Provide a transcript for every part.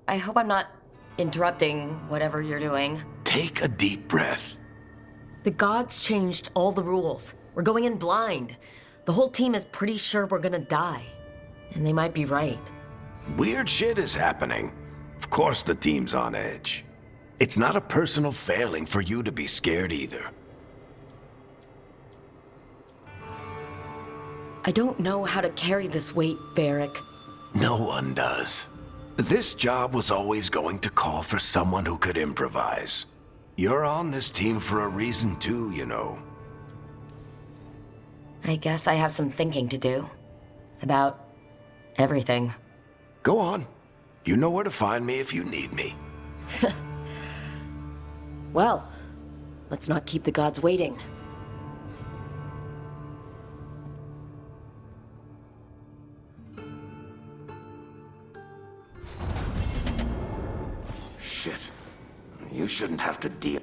I hope I'm not interrupting whatever you're doing. Take a deep breath. The gods changed all the rules. We're going in blind. The whole team is pretty sure we're gonna die. And they might be right. Weird shit is happening. Of course the team's on edge. It's not a personal failing for you to be scared either. I don't know how to carry this weight, Varric. No one does. This job was always going to call for someone who could improvise. You're on this team for a reason too, you know. I guess I have some thinking to do. About everything. Go on. You know where to find me if you need me. Well, let's not keep the gods waiting. Shit. You shouldn't have to deal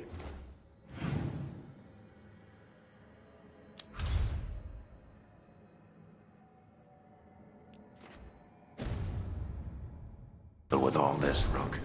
with all this, Rook.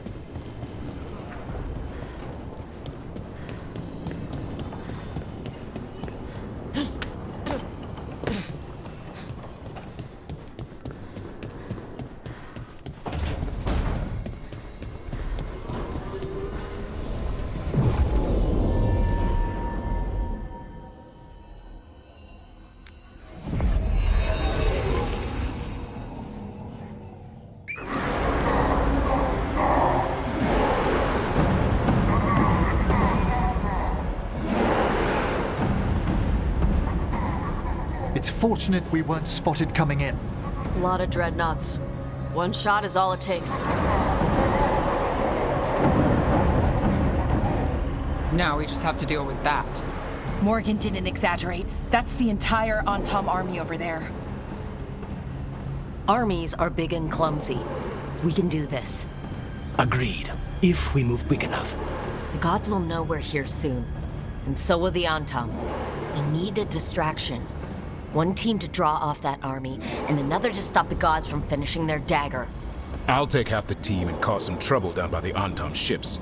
It's fortunate we weren't spotted coming in. A lot of dreadnoughts. One shot is all it takes. Now we just have to deal with that. Morgan didn't exaggerate. That's the entire A.T.P army over there. Armies are big and clumsy. We can do this. Agreed. If we move quick enough. The gods will know we're here soon. And so will the A.T.P. We need a distraction. One team to draw off that army, and another to stop the gods from finishing their dagger. I'll take half the team and cause some trouble down by the A.T.P ships.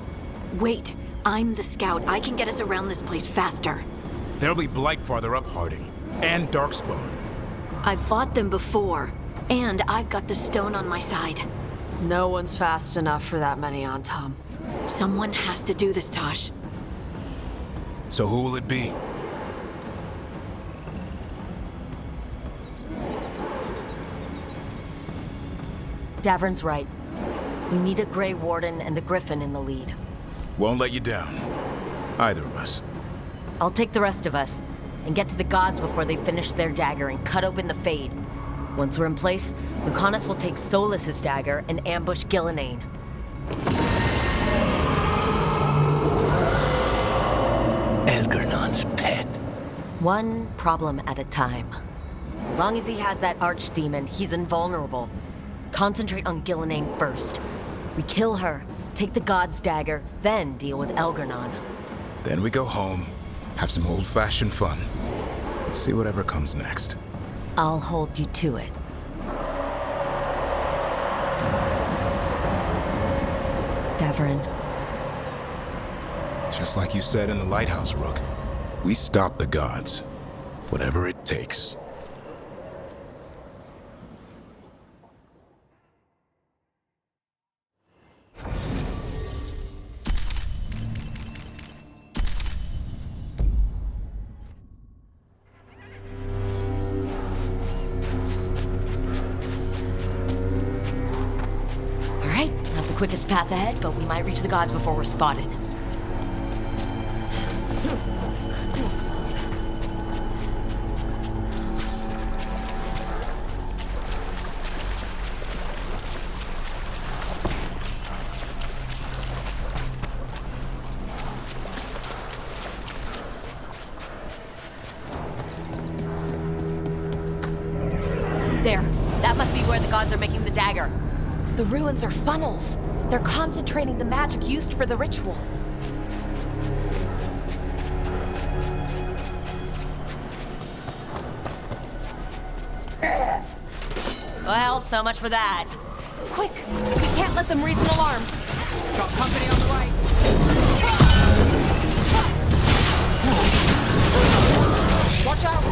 Wait, I'm the scout. I can get us around this place faster. There'll be Blight farther up, Harding. And Darkspawn. I've fought them before, and I've got the stone on my side. No one's fast enough for that many A.T.P. Someone has to do this, Tosh. So who will it be? Davern's right. We need a Grey Warden and a Griffin in the lead. Won't let you down. Either of us. I'll take the rest of us, and get to the gods before they finish their dagger and cut open the Fade. Once we're in place, Lucanus will take Solas's dagger and ambush Gillenane. Elgernon's pet. One problem at a time. As long as he has that archdemon, he's invulnerable. Concentrate on Gillenane first. We kill her, take the god's dagger, then deal with Elgernon. Then we go home, have some old-fashioned fun. See whatever comes next. I'll hold you to it. Davern. Just like you said in the lighthouse, Rook. We stop the gods. Whatever it takes. Quickest path ahead, but we might reach the gods before we're spotted. There. That must be where the gods are making the dagger. The ruins are funnels. They're concentrating the magic used for the ritual. Well, so much for that. Quick! We can't let them raise an alarm! Got company on the right. Watch out!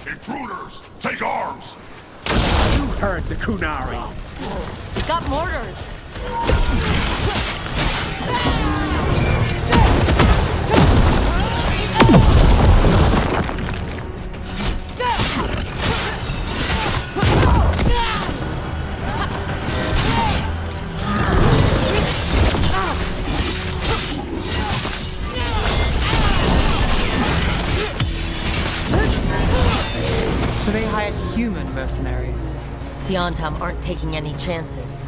Intruders! Take arms! You heard the Kunari. We got mortars! So they hired human mercenaries. The Ontam aren't taking any chances.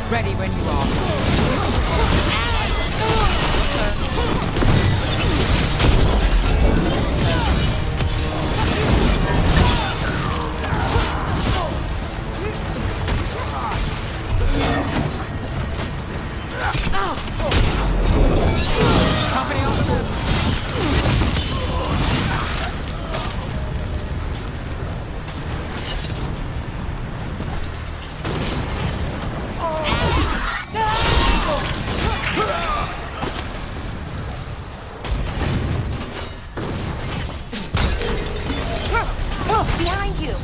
Ready when you are. Company on the move. Behind you!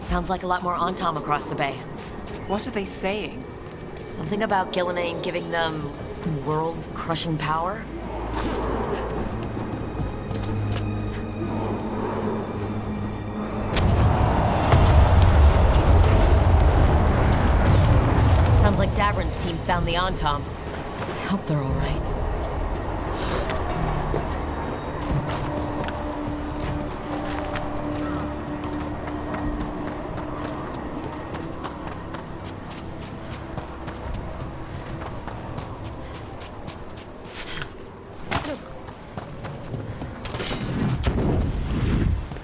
Sounds like a lot more Antom across the bay. What are they saying? Something about Gillenane giving them world-crushing power? Sounds like Davrin's team found the Antom. I hope they're all right.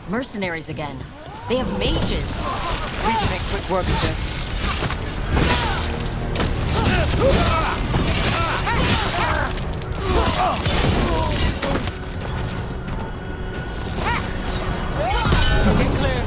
Mercenaries again. They have mages. We can make quick work of this. Get clear.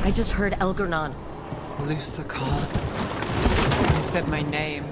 I just heard Elgernon. Lucical. He said my name.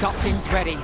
Got things ready.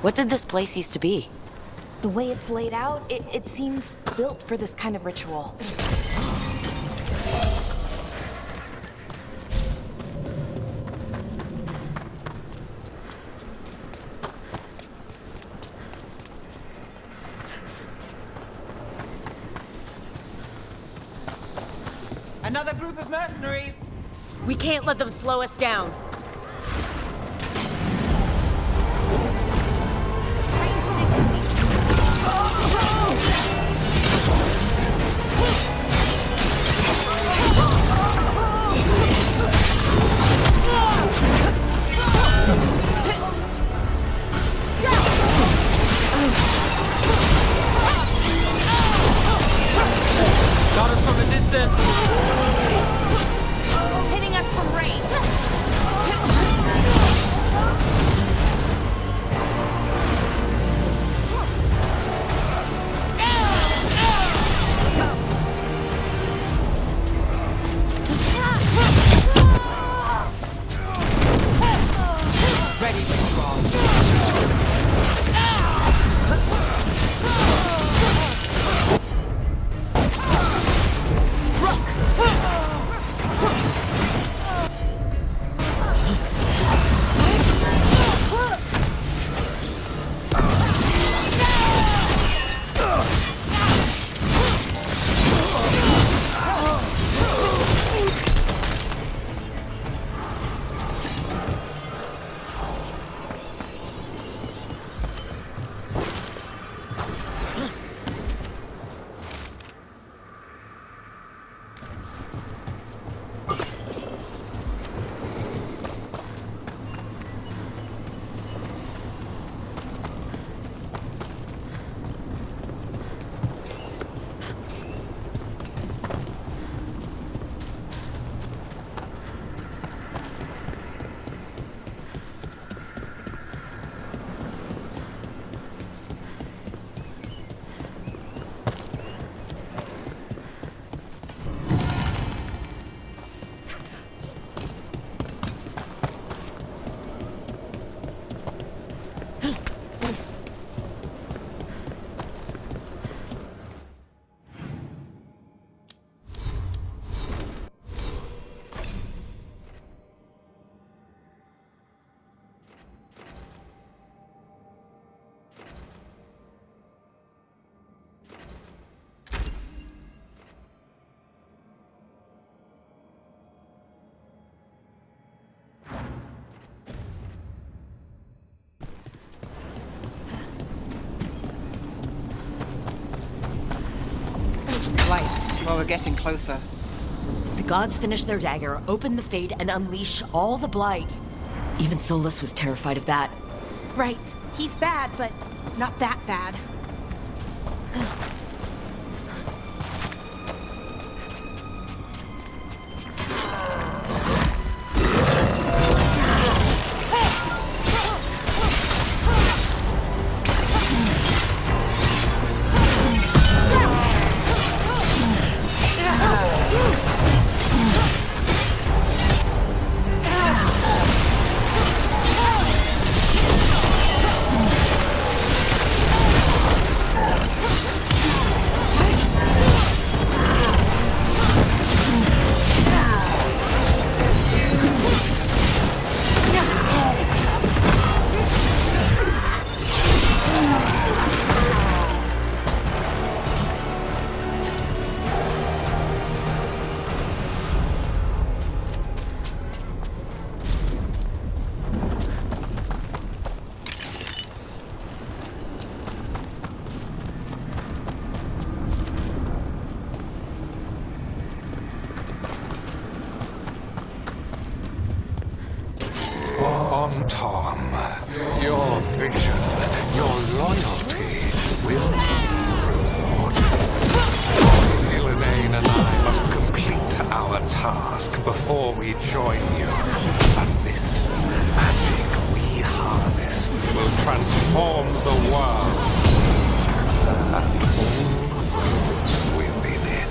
What did this place used to be? The way it's laid out, it seems built for this kind of ritual. Another group of mercenaries! We can't let them slow us down. Got us from a distance! Hitting us from range. Ready when you are. Light. Well, we're getting closer. The gods finish their dagger, open the fade, and unleash all the blight. Even Solus was terrified of that. Right. He's bad, but not that bad. On Tom, your vision, your loyalty will be rewarded. Elaine and I must complete our task before we join you. And this magic we harness will transform the world. And all those within it.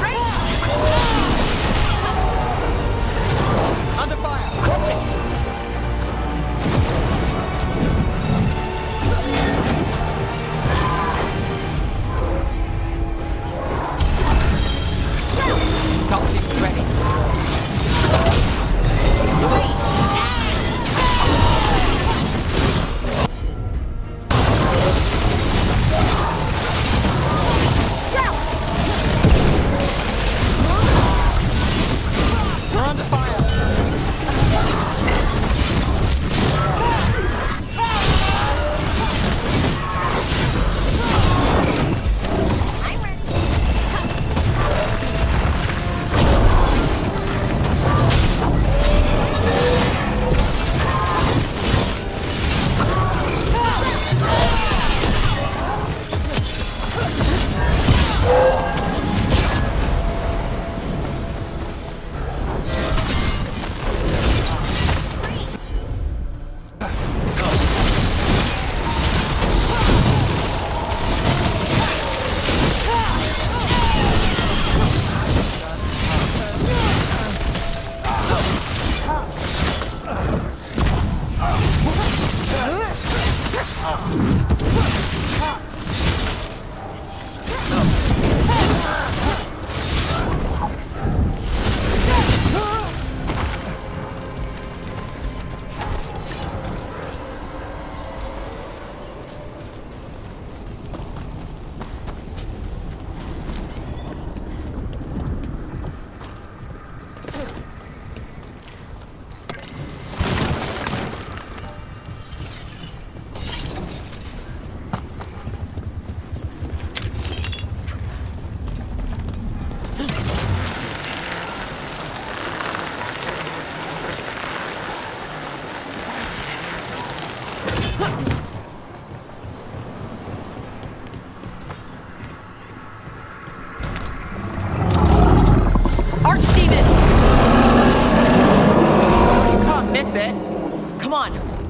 Right!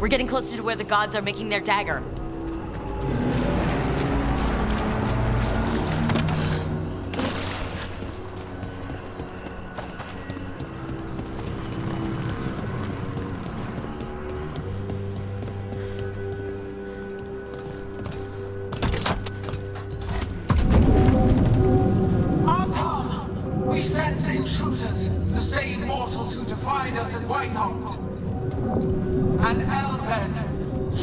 We're getting closer to where the gods are making their dagger. We sense intruders, the same mortals who defied us at Whitehall. An Elven,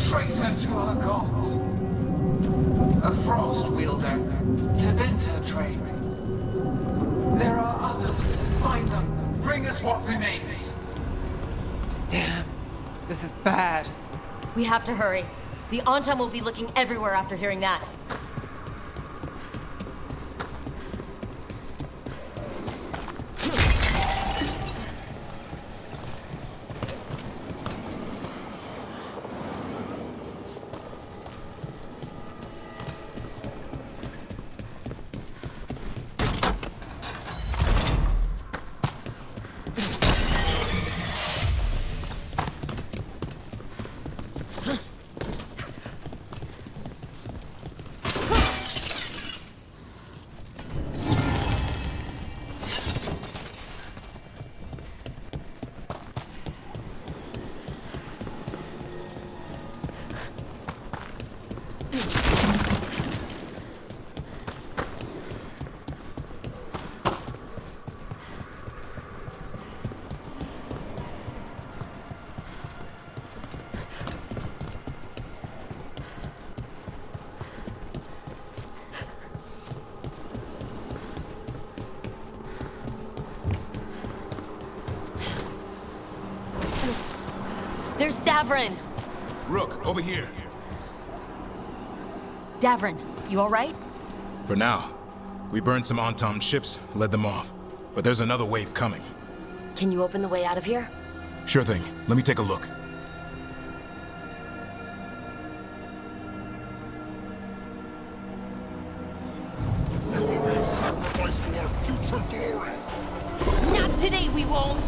traitor to her gods. A frost wielder, Tevinter trained. There are others. Find them. Bring us what remains. Damn. This is bad. We have to hurry. The Antam will be looking everywhere after hearing that. There's Davrin! Rook, over here. Davrin, you alright? For now. We burned some Antam ships, led them off. But there's another wave coming. Can you open the way out of here? Sure thing. Let me take a look. Not today, we won't!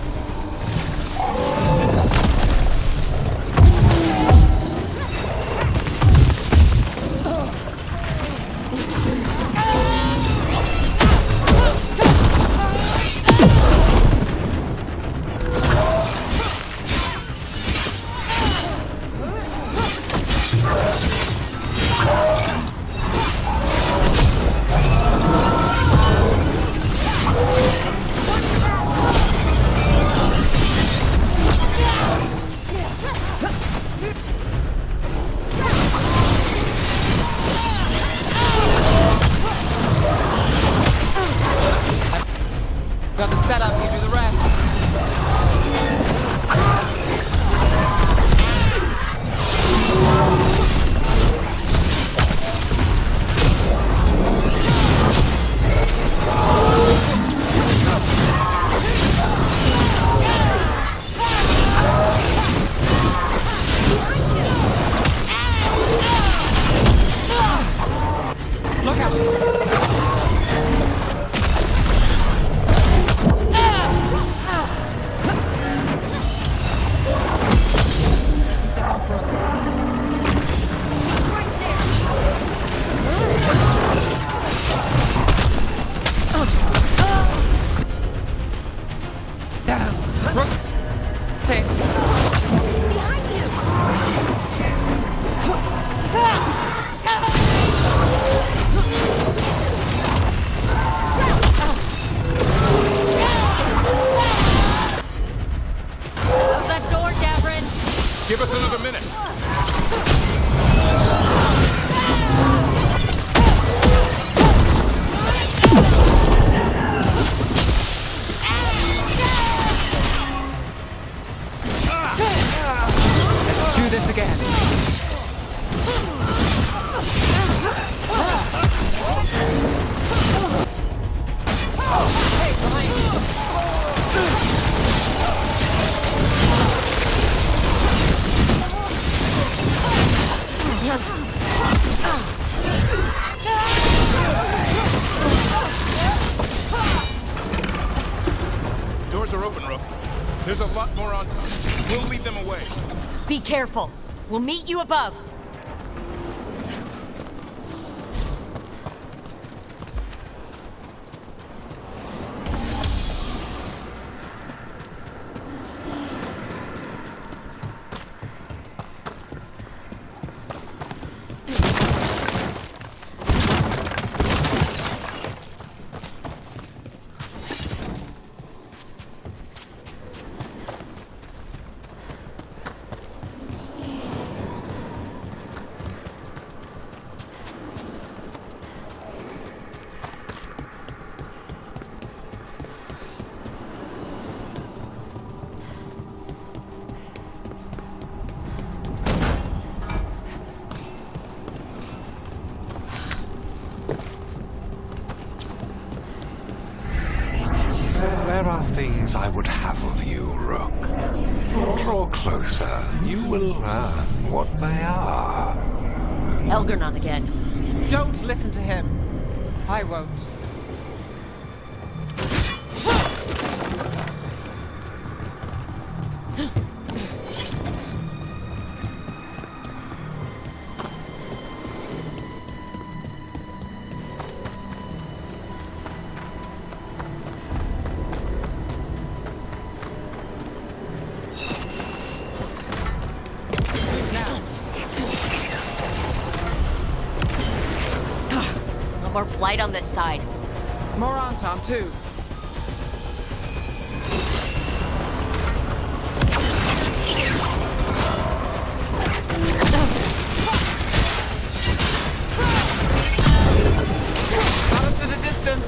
Got the setup, you do the rest. Look out! Give us another minute. Let's do this again. Hey, behind you. Doors are open, Rook. There's a lot more on top. We'll lead them away. Be careful. We'll meet you above. There are things I would have of you, Rook. Draw closer. You will learn what they are. Elgarnon again. Don't listen to him. I won't. More blight on this side. More Anton, too. Got us at a distance.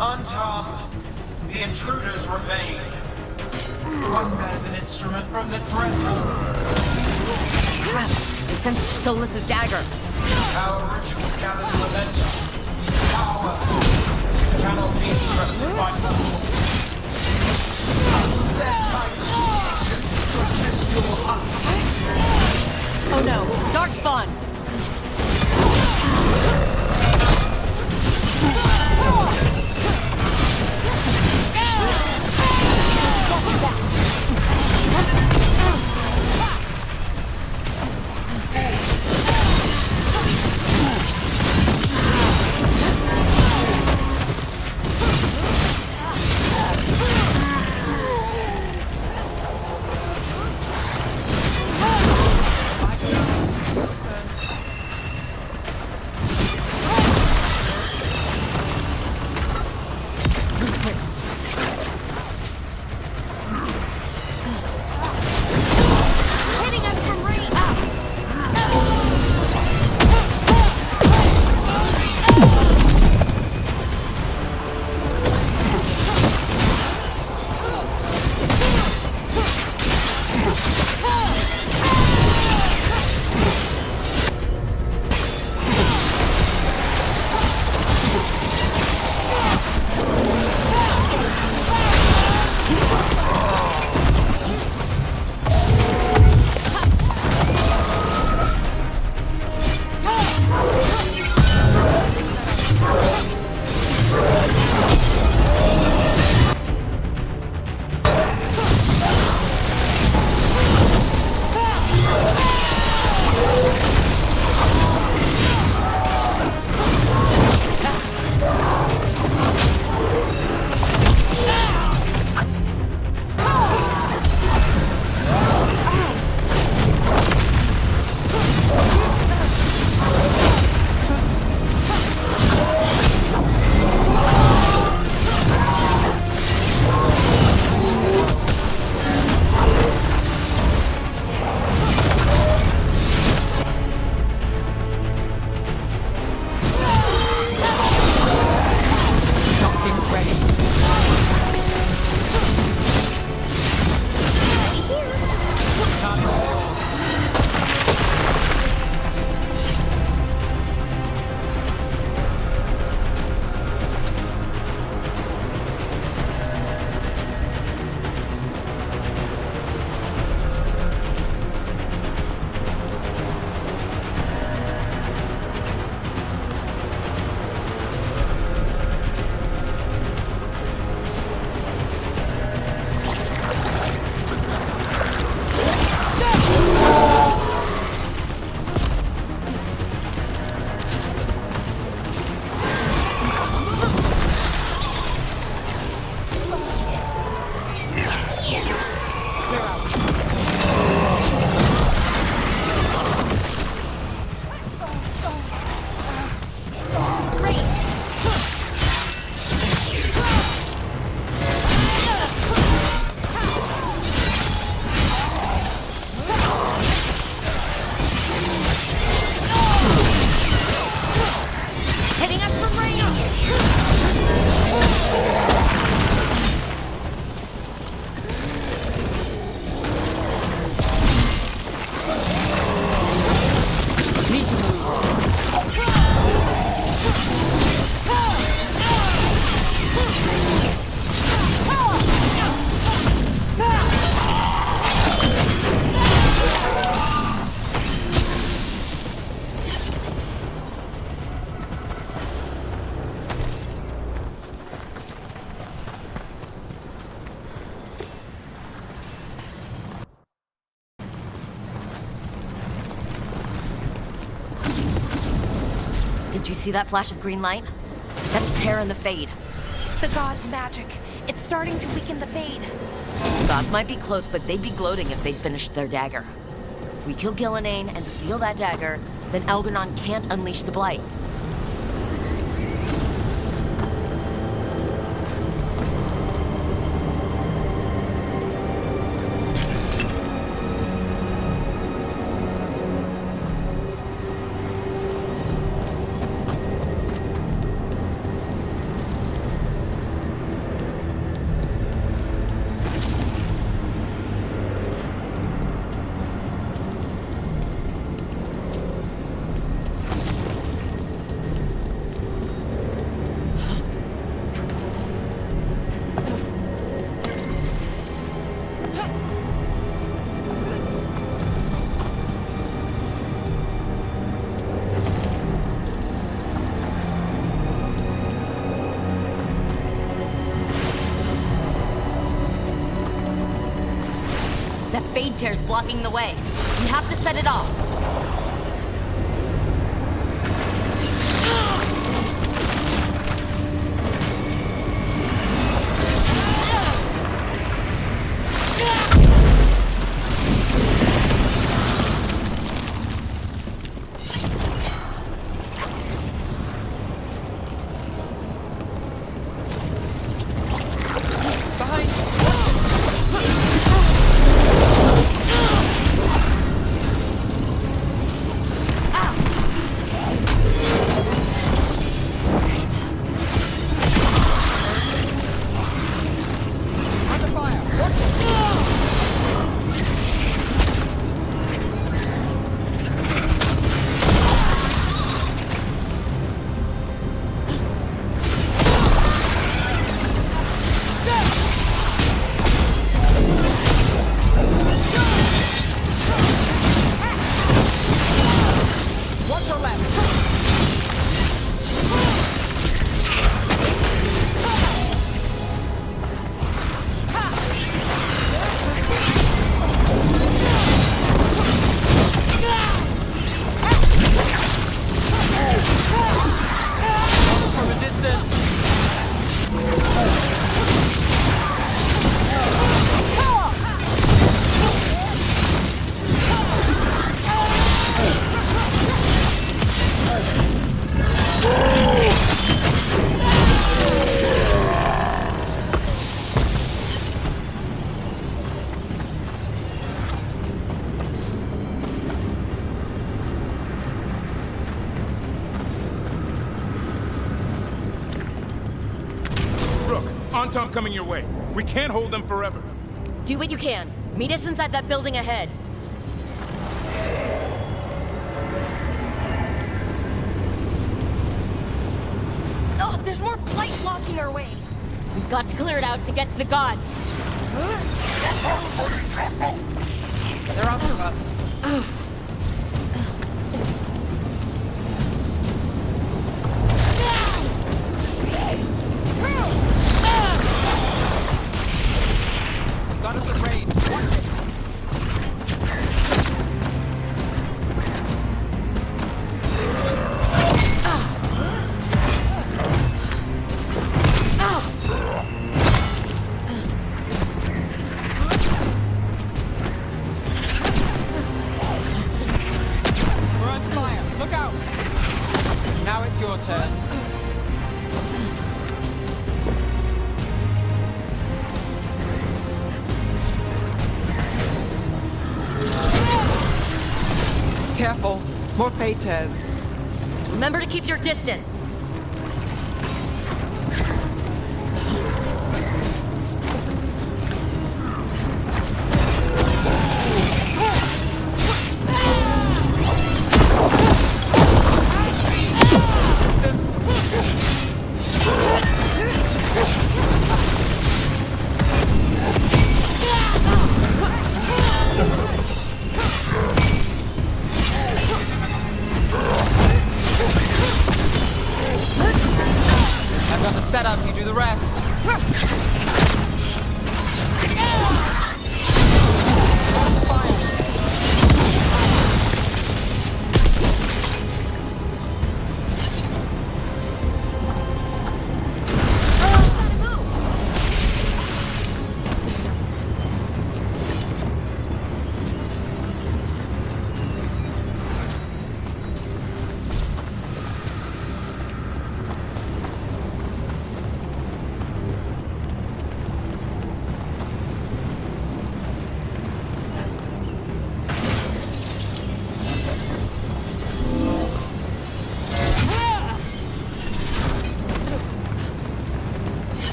Unharmed, the intruders remain. One bears an instrument from the dreadful. Crap! They sensed Solus's dagger. Our ritual gathers momentum. Power cannot be interrupted by mortals. Their titan to assist your hunt. Oh no, Darkspawn! you see that flash of green light? That's Terra and the Fade. The gods' magic. It's starting to weaken the Fade. Gods might be close, but they'd be gloating if they finished their dagger. If we kill Gillenane and steal that dagger, then Algernon can't unleash the Blight. Fade tear's blocking the way. We have to set it off. Anton coming your way. We can't hold them forever. Do what you can. Meet us inside that building ahead. Oh, there's more blight blocking our way. We've got to clear it out to get to the gods. They're after us. Got us at range. Watch it. We're under fire. Look out. Now it's your turn. Careful. More fade tears. Remember to keep your distance. I've got the setup, you do the rest.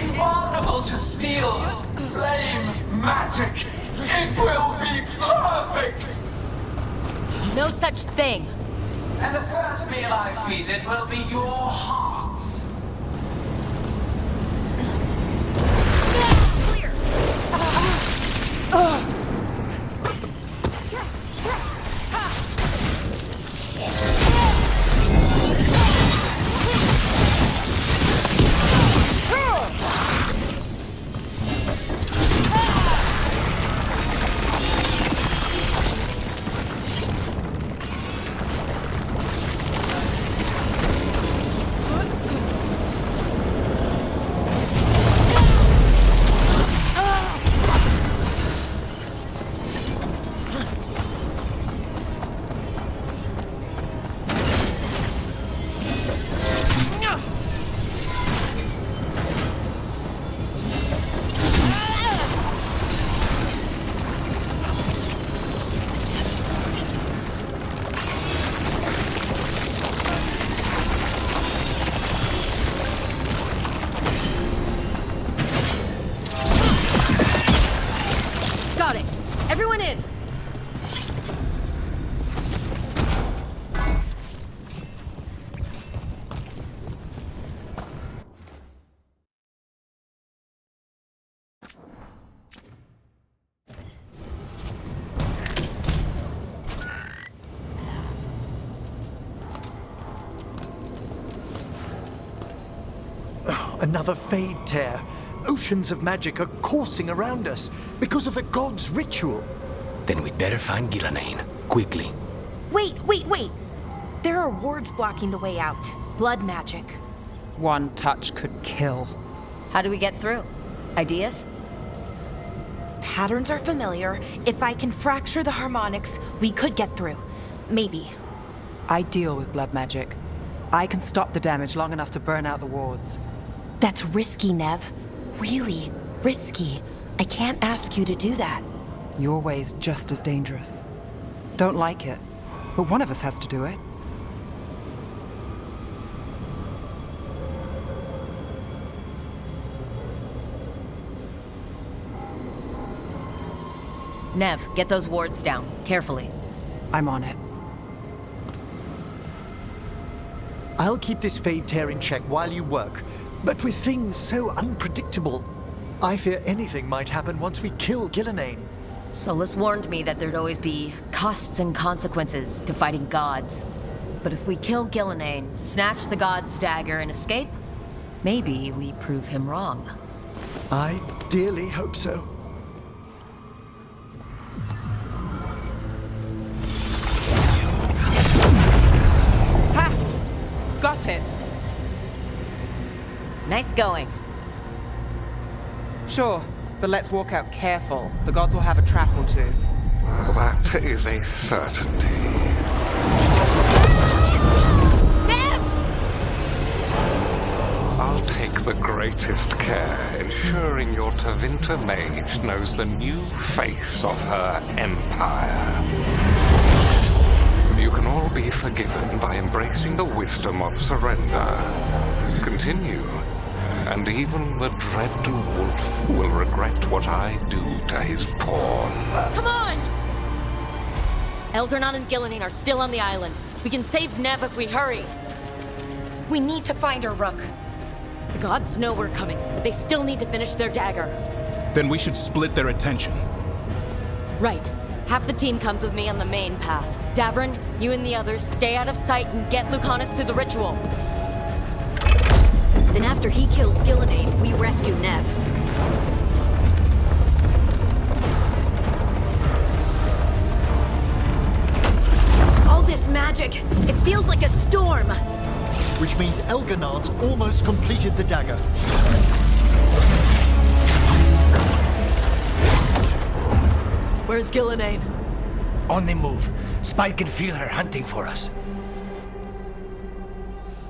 invulnerable to steel, flame, magic. It will be perfect! No such thing. And the first meal I feed it will be your hearts. Got it. Everyone in. Another fade tear. Oceans of magic are coursing around us because of the god's ritual. Then we'd better find Gillenane. Quickly. Wait! There are wards blocking the way out. Blood magic. One touch could kill. How do we get through? Ideas? Patterns are familiar. If I can fracture the harmonics, we could get through. Maybe. I deal with blood magic. I can stop the damage long enough to burn out the wards. That's risky, Nev. Really risky. I can't ask you to do that. Your way's just as dangerous. Don't like it, but one of us has to do it. Nev, get those wards down. Carefully. I'm on it. I'll keep this fade tear in check while you work. But with things so unpredictable, I fear anything might happen once we kill Gillenane. Solus warned me that there'd always be costs and consequences to fighting gods. But if we kill Gillenane, snatch the god's dagger, and escape, maybe we prove him wrong. I dearly hope so. Ha! Got it! Nice going. Sure, but let's walk out careful. The gods will have a trap or two. That is a certainty. I'll take the greatest care, ensuring your Tevinter mage knows the new face of her empire. You can all be forgiven by embracing the wisdom of surrender. Continue, and even the dread wolf will regret what I do to his pawn. Come on! Elgarnon and Gillenane are still on the island. We can save Nev if we hurry. We need to find her, Rook. The gods know we're coming, but they still need to finish their dagger. Then we should split their attention. Right. Half the team comes with me on the main path. Davrin, you and the others stay out of sight and get Lucanus to the ritual. Then after he kills Gillenane, we rescue Nev. All this magic, it feels like a storm. Which means Elgarnon's almost completed the dagger. Where's Gillenane? On the move. Spike can feel her hunting for us.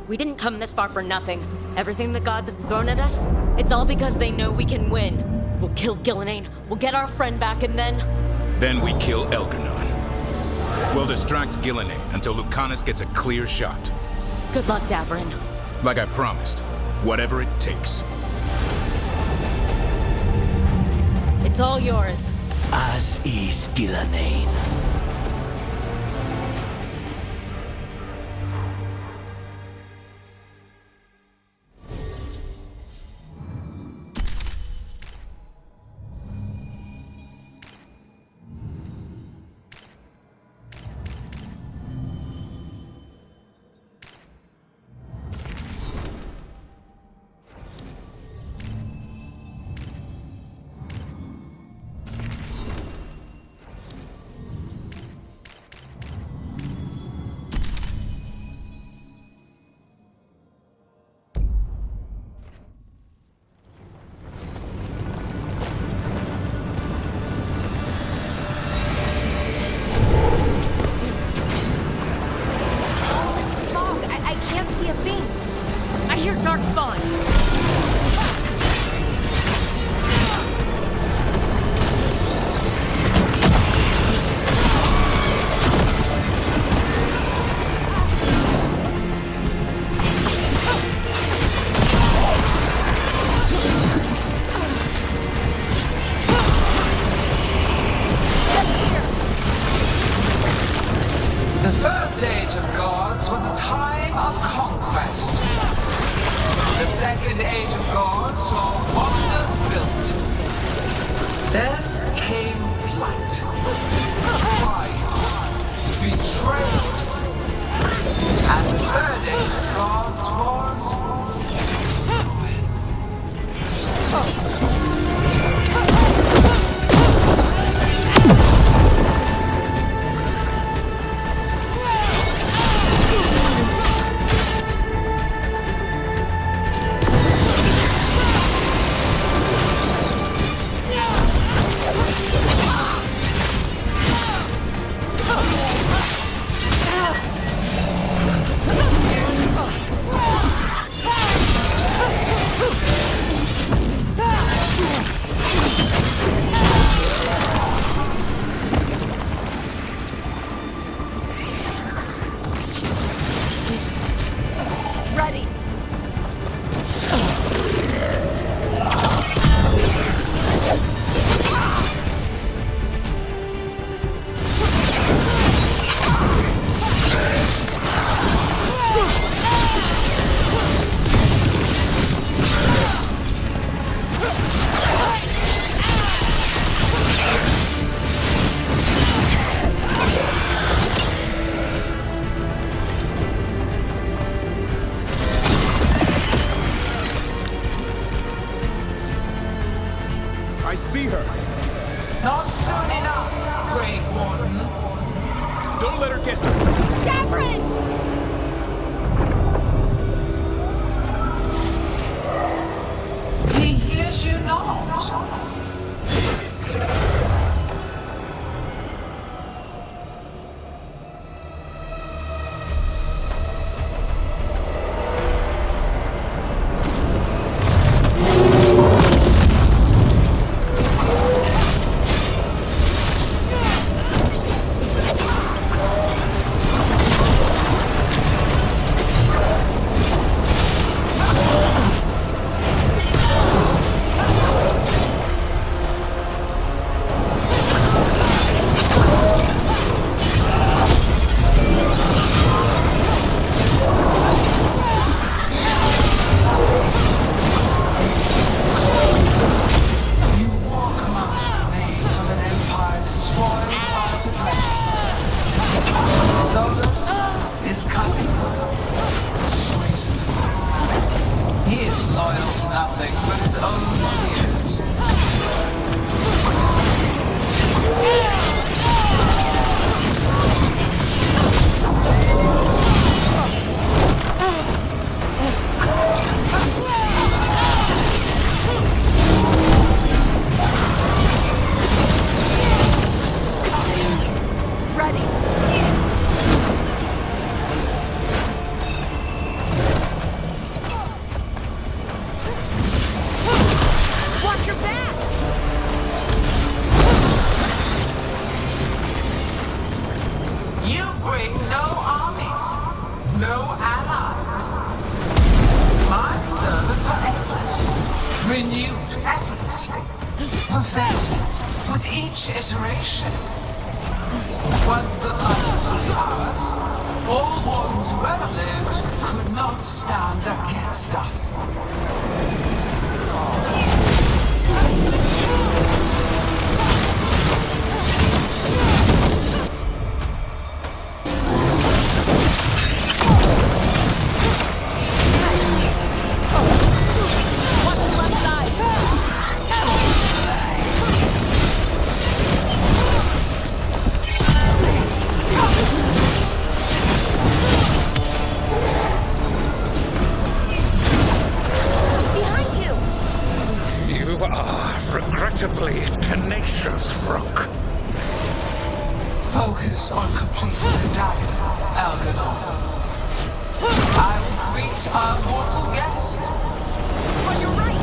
We didn't come this far for nothing. Everything the gods have thrown at us, it's all because they know we can win. We'll kill Gillenane, we'll get our friend back, and then... Then we kill Elgarnon. We'll distract Gillenane until Lucanus gets a clear shot. Good luck, Davrin. Like I promised, whatever it takes. It's all yours. As is Gillenane. The first age of gods was a time of conquest. The second age of gods saw wonders built. Then came plight, pride, betrayal. And the third age of gods was ruin. I see her. Not soon enough, Great Warden. Don't let her get... Catherine! He hears you not. Is cunning, persuasive. He is loyal to nothing but his own fears. No allies. My servants are endless, renewed effortlessly. perfected with each iteration. Once the light is fully ours, all ones who ever lived could not stand against us. You are regrettably tenacious, Rook. Focus on completing the dagger, Algernon. I will greet our mortal guest. On your right!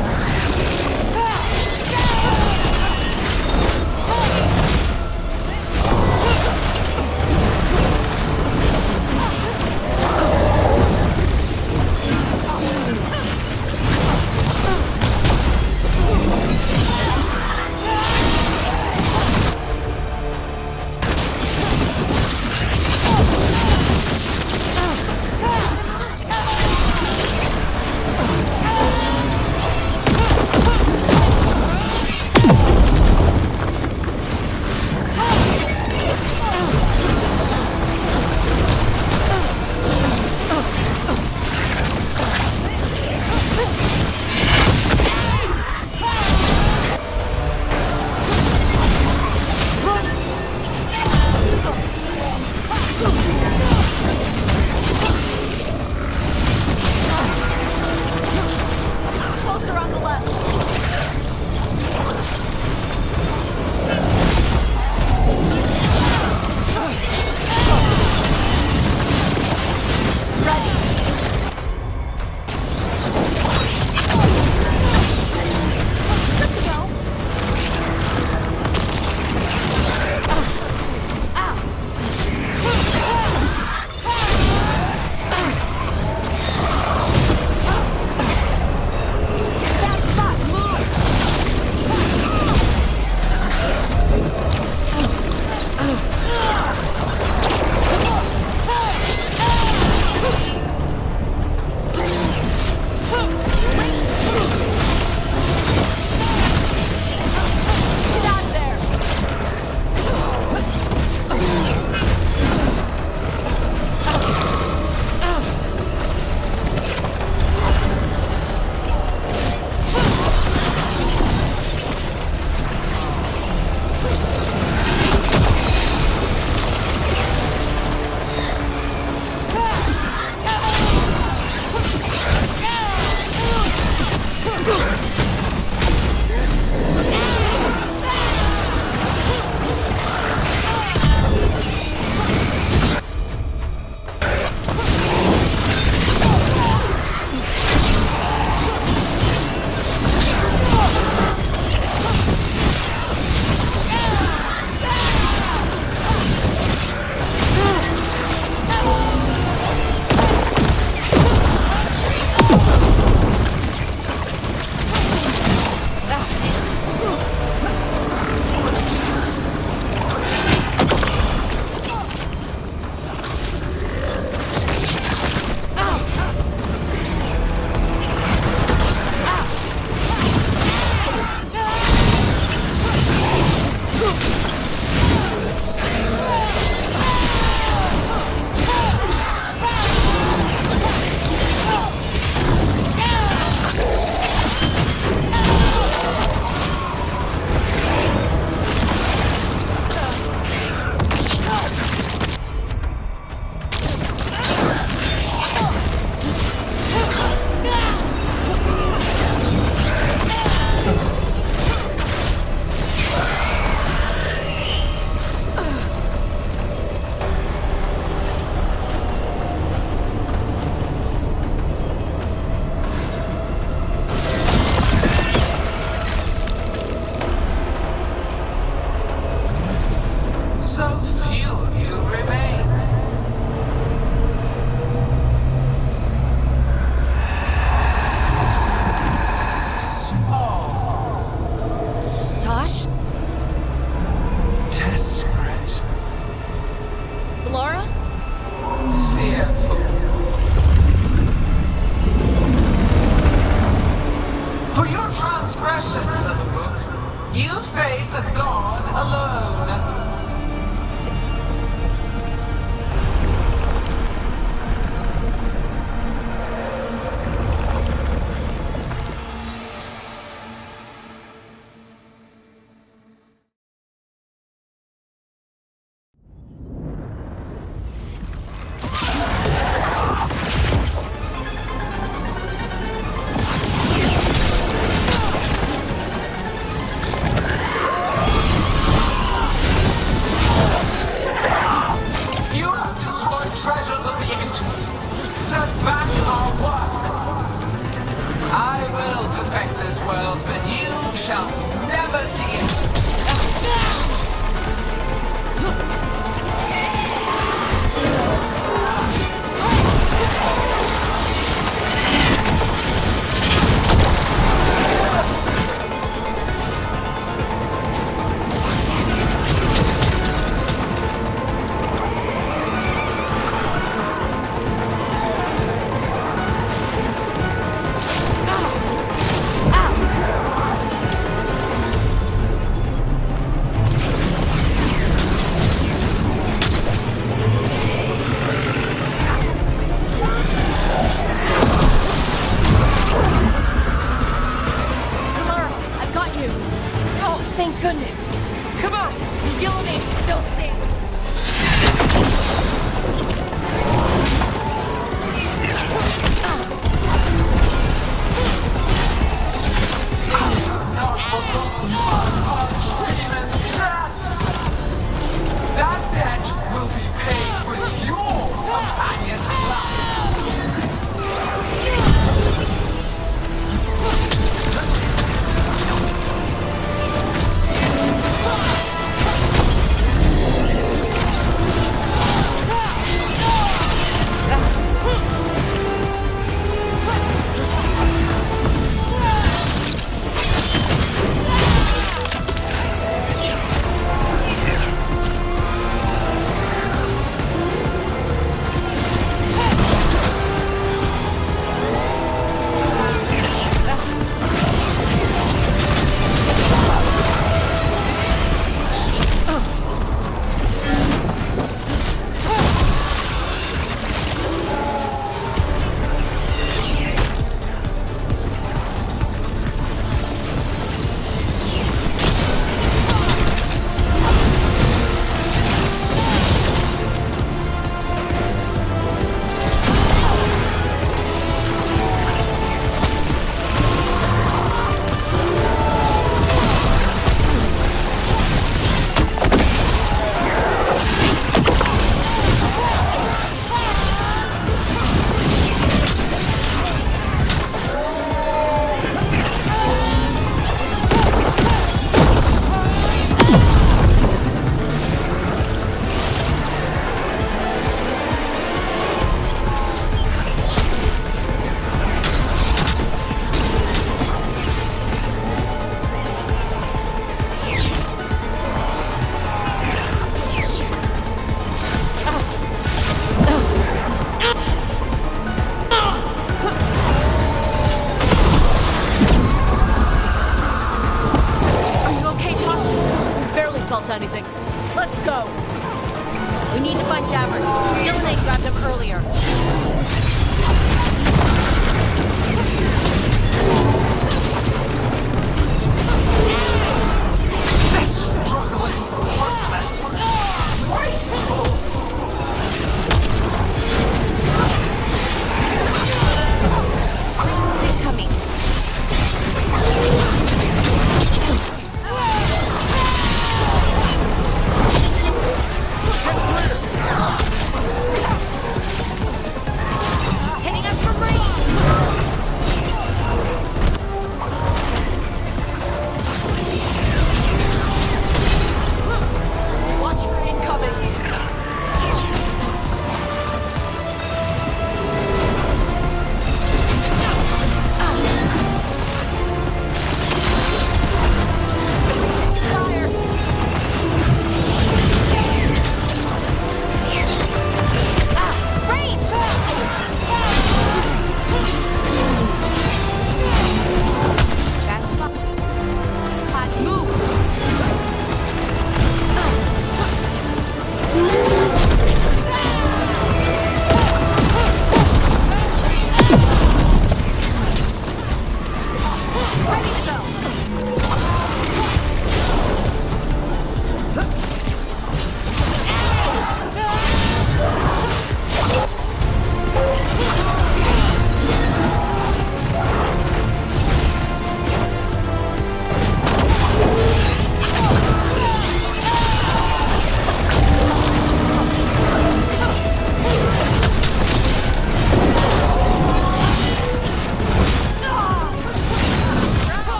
You face a god alone. Treasures of the ancients, set back our work. I will perfect this world, but you shall never see it. Thank goodness! Come on! Gilliman still stands! Not for the demon's death! That debt will be paid with your companion's blood! Anything. Let's go. We need to find Davern. Gillinan grabbed him earlier. This struggle is pointless. Wasteful. Incoming.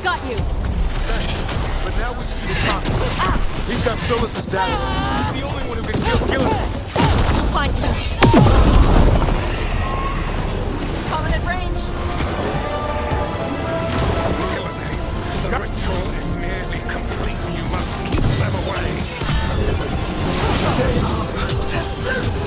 got you! But now we need to talk. He's got Solus's data. He's the only one who can kill Gilliman. Find him! Prominent range! The ritual is nearly complete. You must keep them away. They are persistent.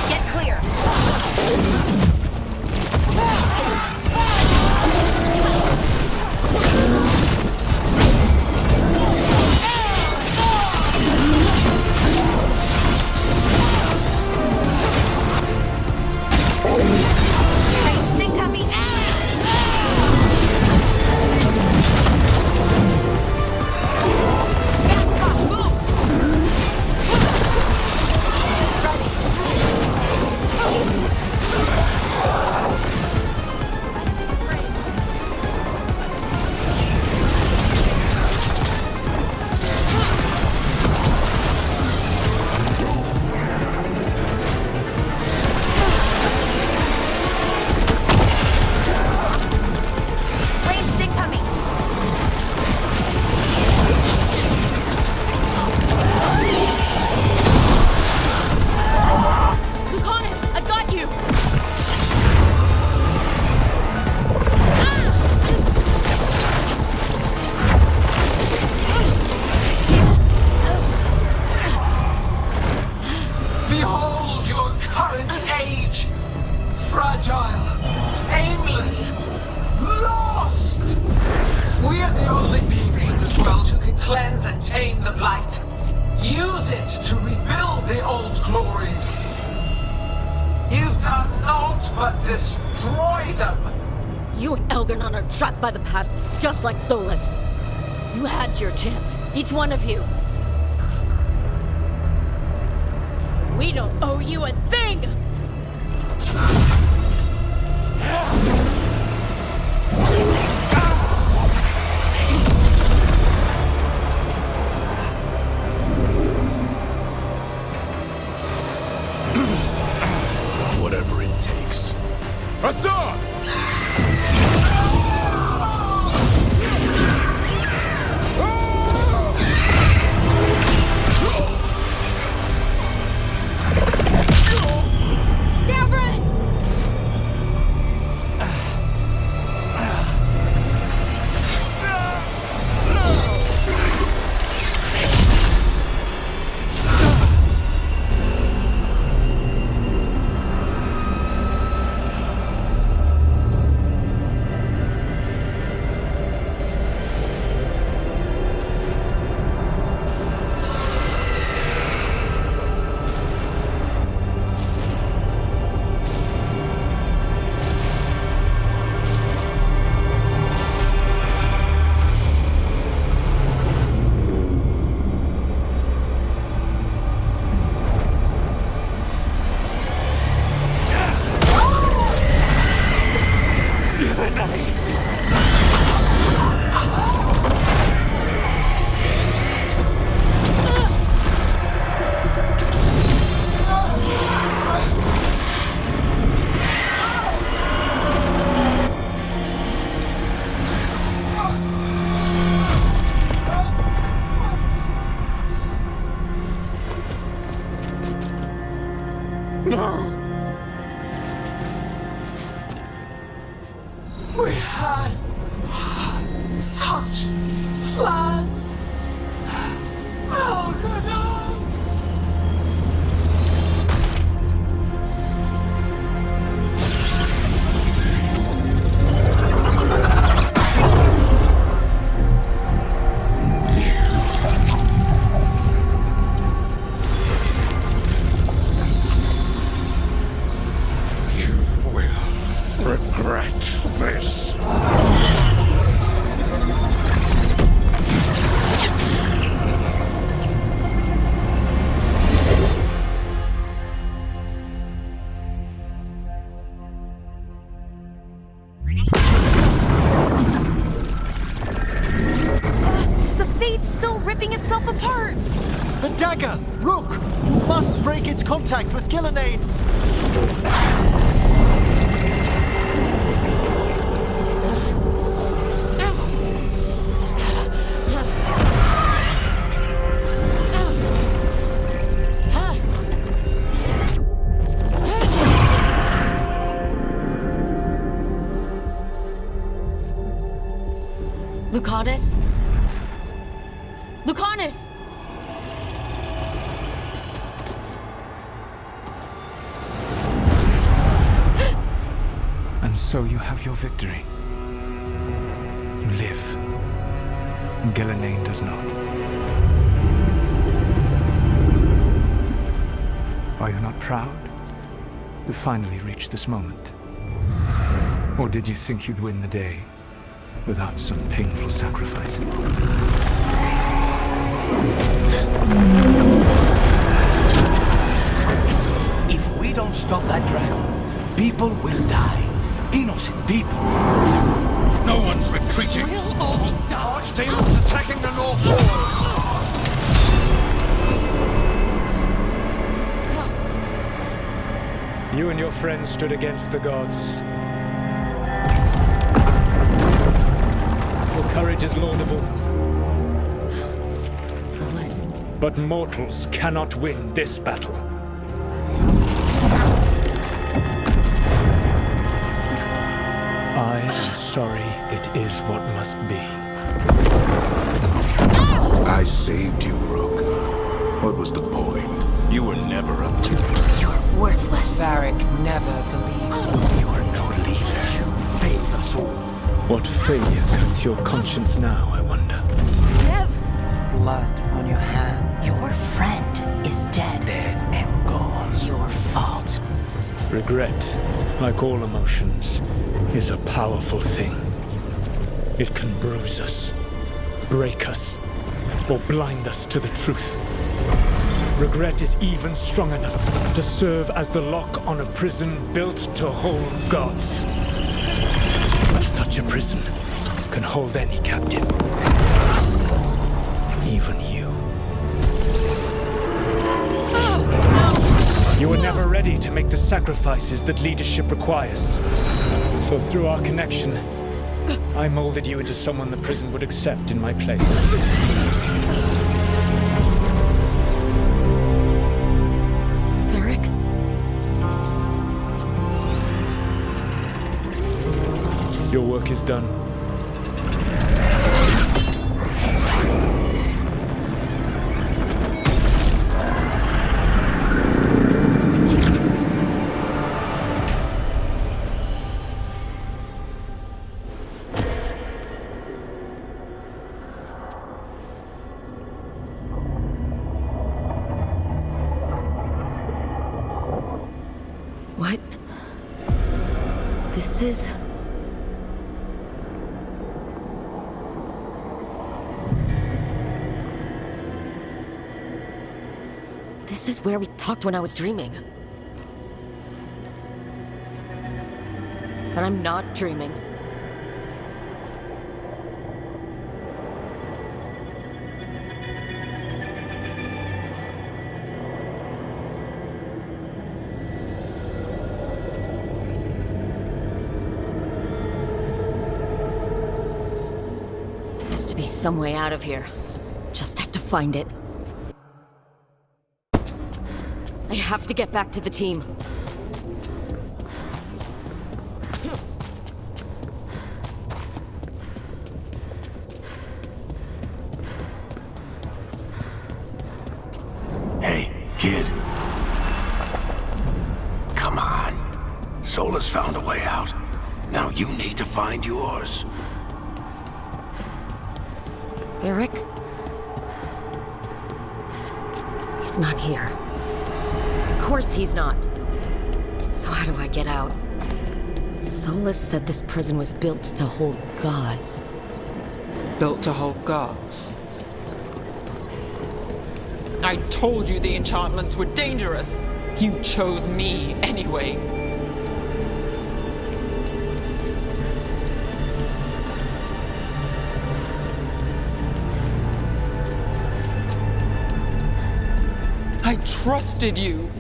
Get clear! Behold your current age! Fragile, aimless, lost! We are the only beings in this world who can cleanse and tame the blight. Use it to rebuild the old glories. You've done naught but destroy them. You and Elgarnon are trapped by the past, just like Solus. You had your chance, each one of you. We don't owe you a thing! Whatever it takes. Hassan! We had such plans. Elgarnon! dagger! Rook, you must break its contact with Gillenane! Lucanus? Lucanus! And so you have your victory. You live. And Gillenane does not. Are you not proud? You finally reached this moment. Or did you think you'd win the day without some painful sacrifice? If we don't stop that dragon, people will die. Innocent people. No one's retreating. We'll all die. Archdemons attacking the North Wall. You and your friends stood against the gods. Your courage is laudable. Solus. But mortals cannot win this battle. I am sorry it is what must be. I saved you, Rook. What was the point? You were never up to it. You're worthless. Varric never believed. You are no leader. You failed us all. What failure cuts your conscience now, I wonder? Nev! Blood on your hands. Your friend is dead. Dead and gone. Your fault. Regret, like all emotions, is a powerful thing. It can bruise us, break us, or blind us to the truth. Regret is even strong enough to serve as the lock on a prison built to hold gods. Such a prison can hold any captive. Even you. You were never ready to make the sacrifices that leadership requires. So through our connection, I molded you into someone the prison would accept in my place. Eric? Your work is done. What? This is... This is where we talked when I was dreaming. But I'm not dreaming. Has to be some way out of here. Just have to find it. I have to get back to the team. Hey, kid. Come on. Solus found a way out. Now you need to find yours. Eric? He's not here. Of course he's not. So how do I get out? Solus said this prison was built to hold gods. Built to hold gods. I told you the enchantments were dangerous. You chose me anyway. I trusted you,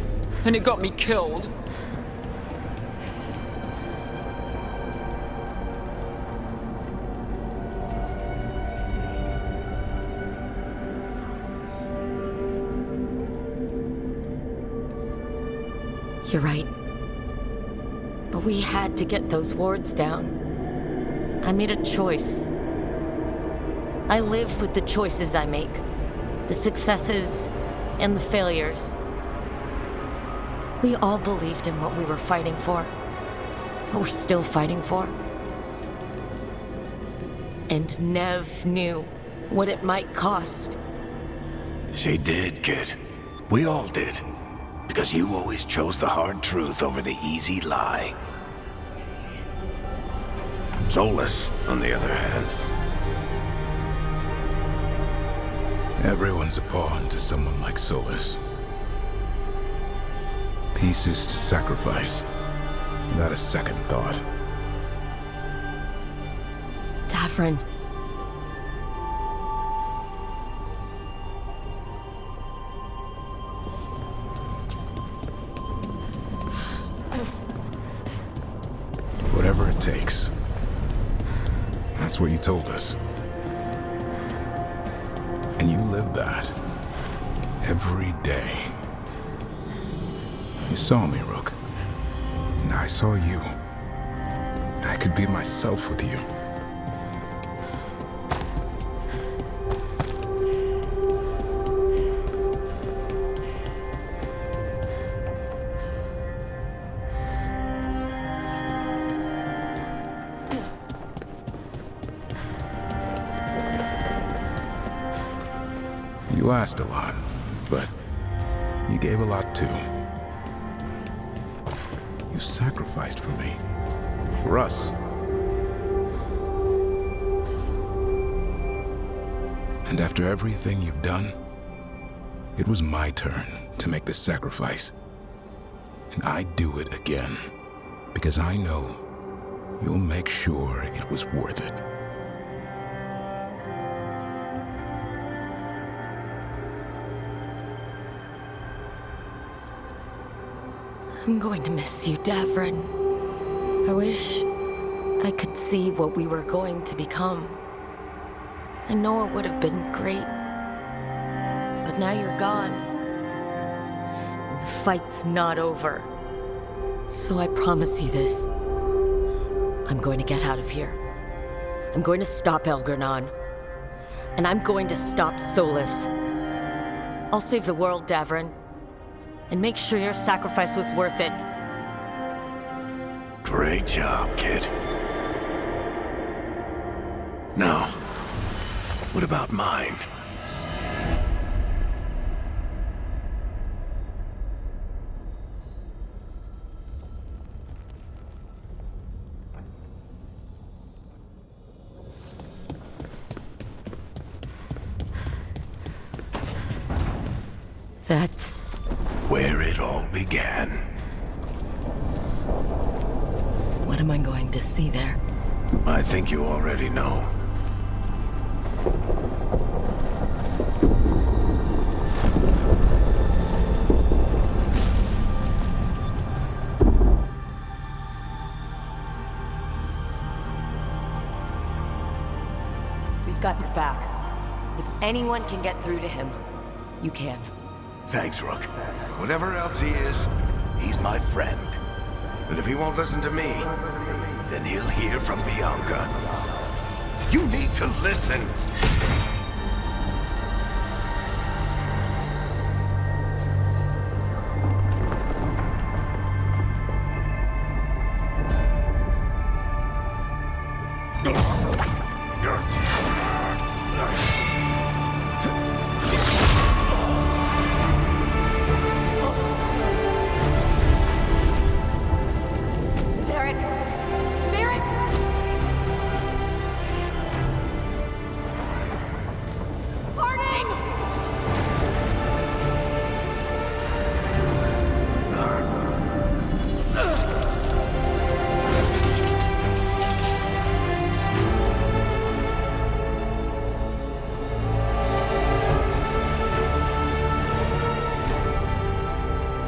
and it got me killed. You're right. But we had to get those wards down. I made a choice. I live with the choices I make. The successes and the failures. We all believed in what we were fighting for. What we're still fighting for. And Nev knew what it might cost. She did, kid. We all did. Because you always chose the hard truth over the easy lie. Solus, on the other hand. Everyone's a pawn to someone like Solus. Pieces to sacrifice, without a second thought. Davrin. Whatever it takes. That's what you told us. And you live that. Every day. You saw me, Rook. And I saw you. I could be myself with you. You asked a lot, but you gave a lot too. You sacrificed for me. For us. And after everything you've done, it was my turn to make the sacrifice. And I'd do it again, because I know you'll make sure it was worth it. I'm going to miss you, Davrin. I wish I could see what we were going to become. I know it would have been great. But now you're gone. And the fight's not over. So I promise you this. I'm going to get out of here. I'm going to stop Elgar'nan. And I'm going to stop Solus. I'll save the world, Davrin. And make sure your sacrifice was worth it. Great job, kid. Now, what about mine? That's where it all began. What am I going to see there? I think you already know. We've got your back. If anyone can get through to him, you can. Thanks, Rook. Whatever else he is, he's my friend. And if he won't listen to me, then he'll hear from Bianca. You need to listen!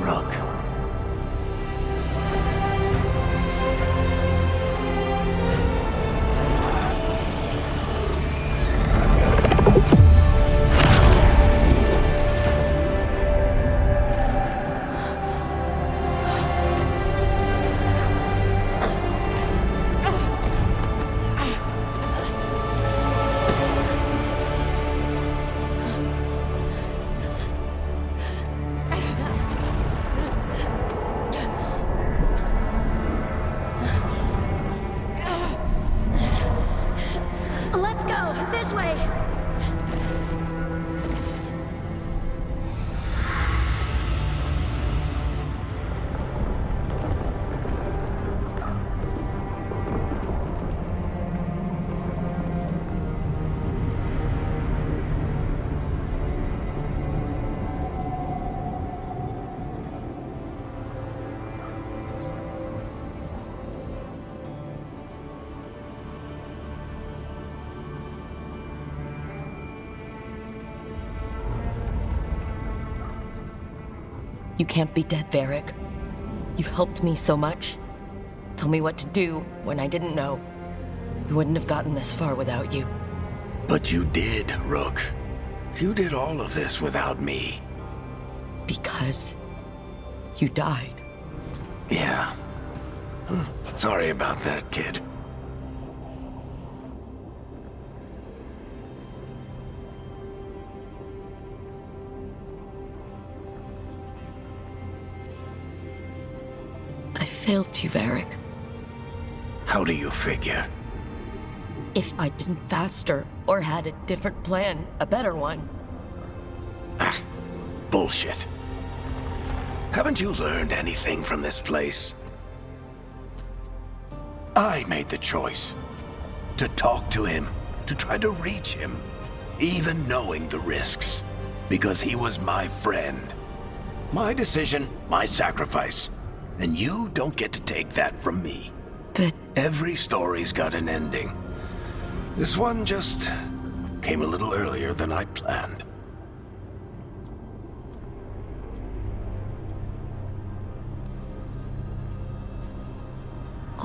Rook. Let's go! This way! You can't be dead, Varric. You've helped me so much. Tell me what to do when I didn't know. We wouldn't have gotten this far without you. But you did, Rook. You did all of this without me. Because you died. Yeah. Sorry about that, kid. I failed you, Varric. How do you figure? If I'd been faster, or had a different plan, a better one. Ah, bullshit. Haven't you learned anything from this place? I made the choice to talk to him, to try to reach him, even knowing the risks, because he was my friend. My decision, my sacrifice. And you don't get to take that from me. But every story's got an ending. This one just came a little earlier than I planned.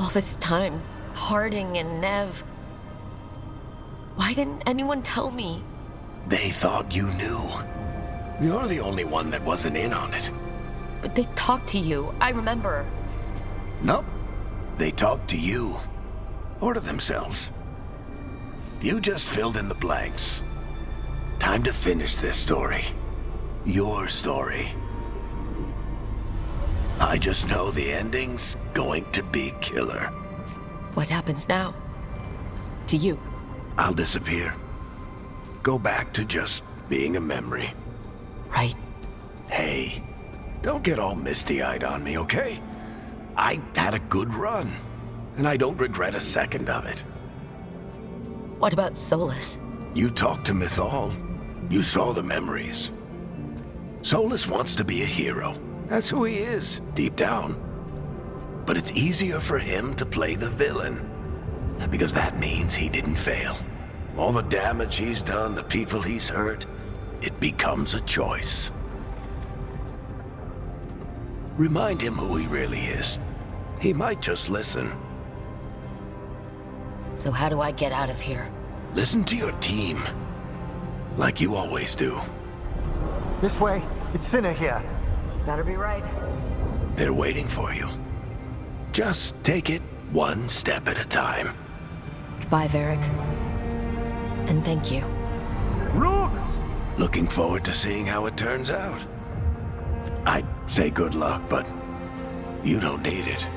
all this time, Harding and Nev. Why didn't anyone tell me? They thought you knew. You're the only one that wasn't in on it. But they talked to you, I remember. Nope. They talked to you. Or to themselves. You just filled in the blanks. Time to finish this story. Your story. I just know the ending's going to be killer. What happens now? To you? I'll disappear. Go back to just being a memory. Right. Hey, don't get all misty-eyed on me, okay? I had a good run, and I don't regret a second of it. What about Solus? You talked to Mythal. You saw the memories. Solus wants to be a hero. That's who he is, deep down. But it's easier for him to play the villain, because that means he didn't fail. All the damage he's done, the people he's hurt, it becomes a choice. Remind him who he really is. He might just listen. So how do I get out of here? Listen to your team. Like you always do. This way. It's thinner here. Better be right. They're waiting for you. Just take it one step at a time. Goodbye, Varric. And thank you. Rook! Looking forward to seeing how it turns out. I'd say good luck, but you don't need it.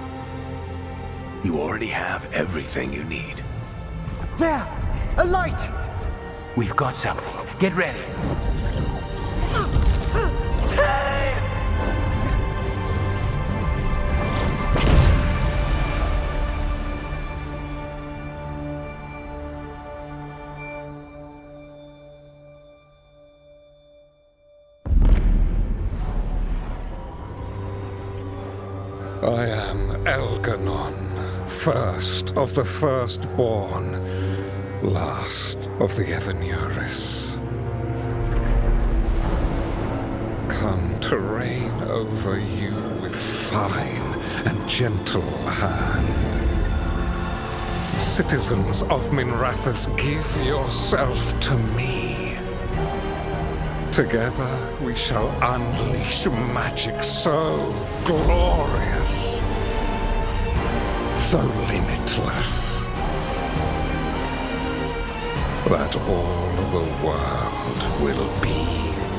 You already have everything you need. There! A light! We've got something. Get ready. I am Elganon, first of the firstborn, last of the Evanuris. come to reign over you with fine and gentle hand. Citizens of Minrathous, give yourself to me. Together we shall unleash magic so glorious, so limitless, that all the world will be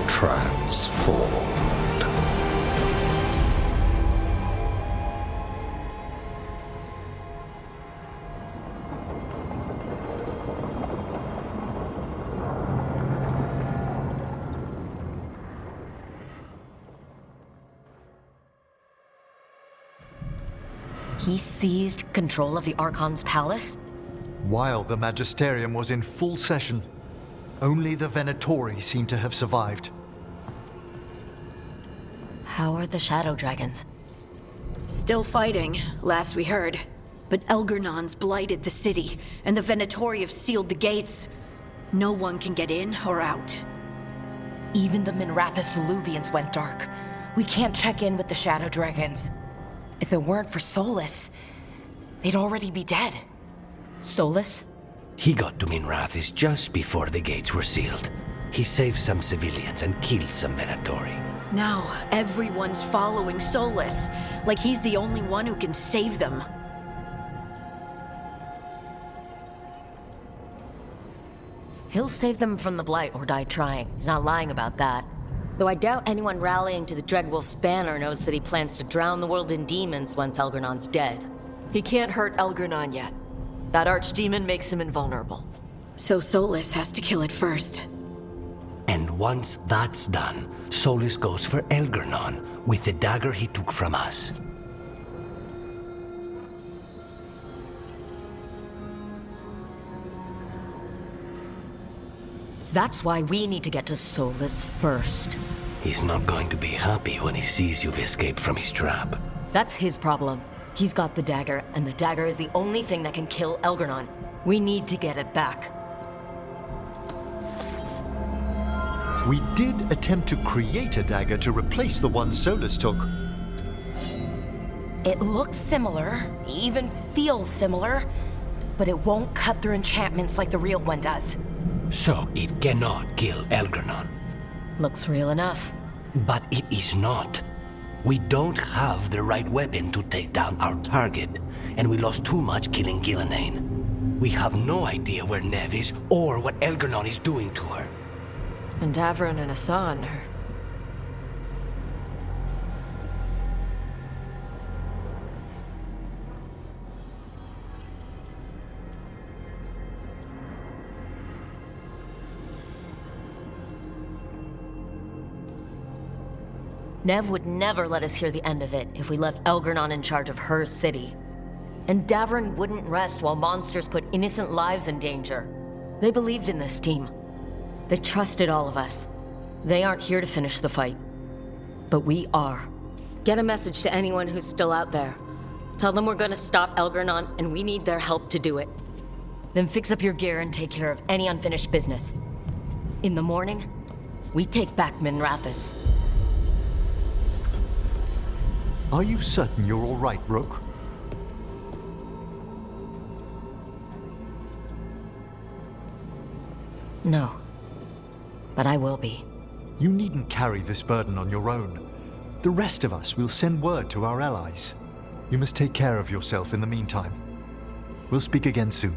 transformed. He seized control of the Archon's palace? While the Magisterium was in full session, only the Venatori seem to have survived. How are the Shadow Dragons? Still fighting, last we heard. But Elgernon's blighted the city, and the Venatori have sealed the gates. No one can get in or out. Even the Minrathous Illuvians went dark. We can't check in with the Shadow Dragons. If it weren't for Solus, they'd already be dead. Solus? He got to Minrathous just before the gates were sealed. He saved some civilians and killed some Venatori. Now, everyone's following Solus, like he's the only one who can save them. He'll save them from the Blight or die trying. He's not lying about that. Though I doubt anyone rallying to the Dreadwolf's banner knows that he plans to drown the world in demons once Elgernon's dead. He can't hurt Elgernon yet. That archdemon makes him invulnerable. So Solus has to kill it first. And once that's done, Solus goes for Elgernon with the dagger he took from us. That's why we need to get to Solus first. He's not going to be happy when he sees you've escaped from his trap. That's his problem. He's got the dagger, and the dagger is the only thing that can kill Elgernon. We need to get it back. We did attempt to create a dagger to replace the one Solus took. It looks similar, even feels similar, but it won't cut through enchantments like the real one does. So it cannot kill Elgernon. Looks real enough. But it is not. We don't have the right weapon to take down our target, and we lost too much killing Gillenane. We have no idea where Neve is or what Elgernon is doing to her. And Davron and Asan are... Neve would never let us hear the end of it if we left Elgernon in charge of her city. And Davron wouldn't rest while monsters put innocent lives in danger. They believed in this team. They trusted all of us. They aren't here to finish the fight. But we are. Get a message to anyone who's still out there. Tell them we're gonna stop Elgernon and we need their help to do it. Then fix up your gear and take care of any unfinished business. In the morning, we take back Minrathous. Are you certain you're all right, Brooke? No. But I will be. You needn't carry this burden on your own. The rest of us will send word to our allies. You must take care of yourself in the meantime. We'll speak again soon.